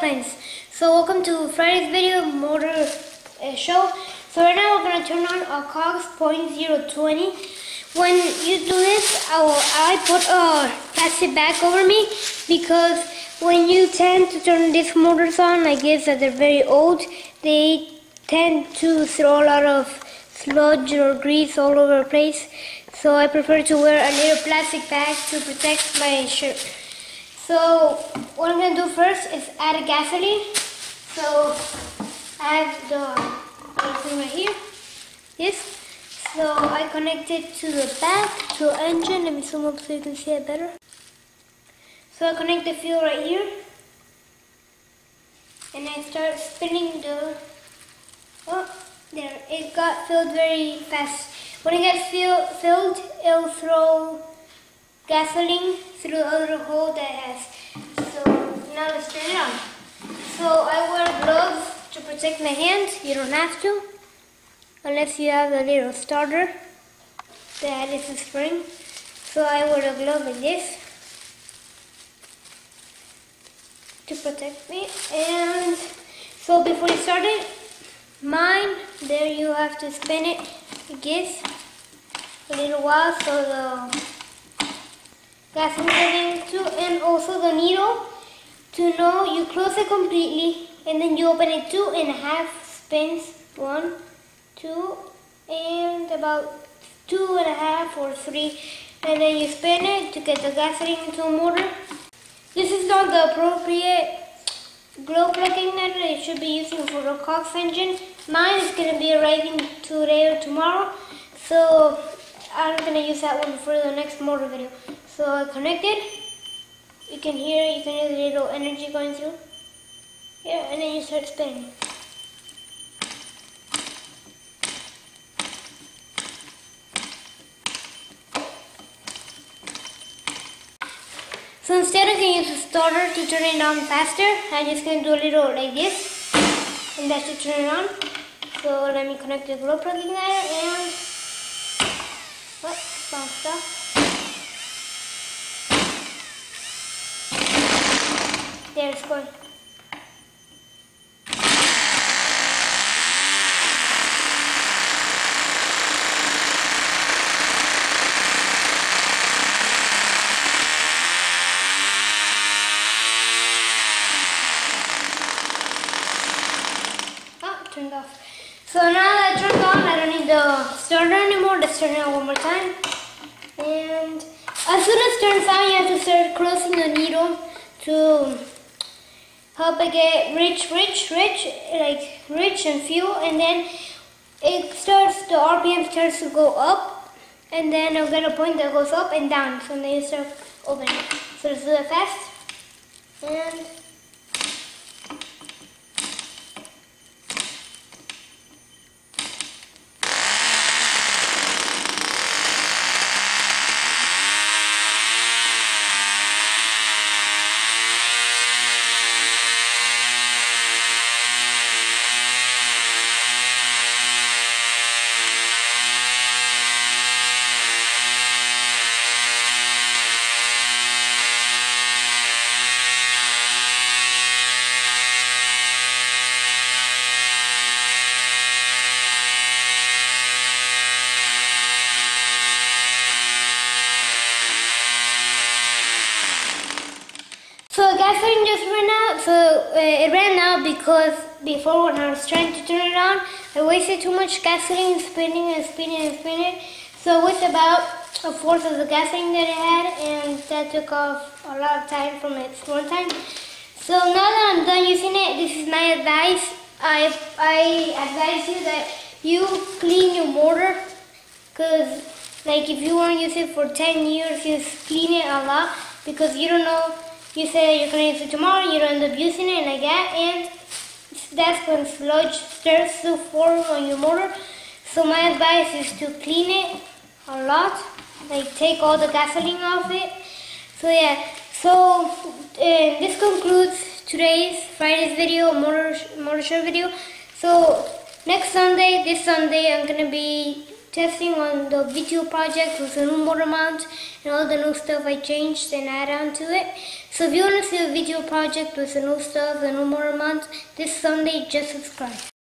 DLPlanes. So welcome to Friday's video motor show. So right now we're going to turn on our cogs 0.020. When you do this, I put a plastic bag over me because when you tend to turn these motors on, I guess that they're very old, they tend to throw a lot of sludge or grease all over the place. So I prefer to wear a little plastic bag to protect my shirt. So what I'm going to do first is add a gasoline. So I have the thing right here. This. So I connect it to the back, to the engine. Let me zoom up so you can see it better. So I connect the fuel right here. And I start spinning the... Oh, there. It got filled very fast. When it gets filled, it'll throw gasoline through the other hole that it has. So now let's turn it on. So I wear gloves to protect my hands. You don't have to, unless you have the little starter that is a spring. So I wear a glove like this to protect me. And so before you start it, there you have to spin it like this a little while so the gasoline gets into, and also the needle, to know you close it completely and then you open it 2.5 spins. 1, 2, and about 2.5 or 3, and then you spin it to get the gasoline into a motor. This is not the appropriate glow plugging that it should be using for the cogs engine. Mine is going to be arriving today or tomorrow, so I'm going to use that one for the next motor video. So I connect it. You can hear the little energy going through. Yeah, and then you start spinning. So instead I can use a starter to turn it on faster. I'm just going to do a little like this, and that should turn it on. So let me connect the glow plug igniter and bounced off. There it's going. Turned off. So now that it's turned on, I don't need the starter anymore. Let's turn it on one more time. And as soon as it turns on, you have to start closing the needle to help it get rich and fuel, and then the RPM starts to go up, and then it'll get a point that goes up and down. So then you start opening it. So let's do that fast. And so gasoline just ran out. So it ran out because before, when I was trying to turn it on, I wasted too much gasoline spinning and spinning and spinning. So I wasted about 1/4 of the gasoline that it had, and that took off a lot of time from its runtime. So now that I'm done using it, this is my advice. I advise you that you clean your motor, because like if you want to use it for 10 years, just clean it a lot, because you don't know. You say you're going to use it tomorrow, you don't end up using it like that, and that's when sludge starts to form on your motor. So my advice is to clean it a lot, like take all the gasoline off it. So yeah, so this concludes Friday's video, motor show video. So this Sunday, I'm going to be testing on the video project with the new motor mount and all the new stuff I changed and add on to it. So if you want to see a video project with the new stuff, the new motor mount, this Sunday, just subscribe.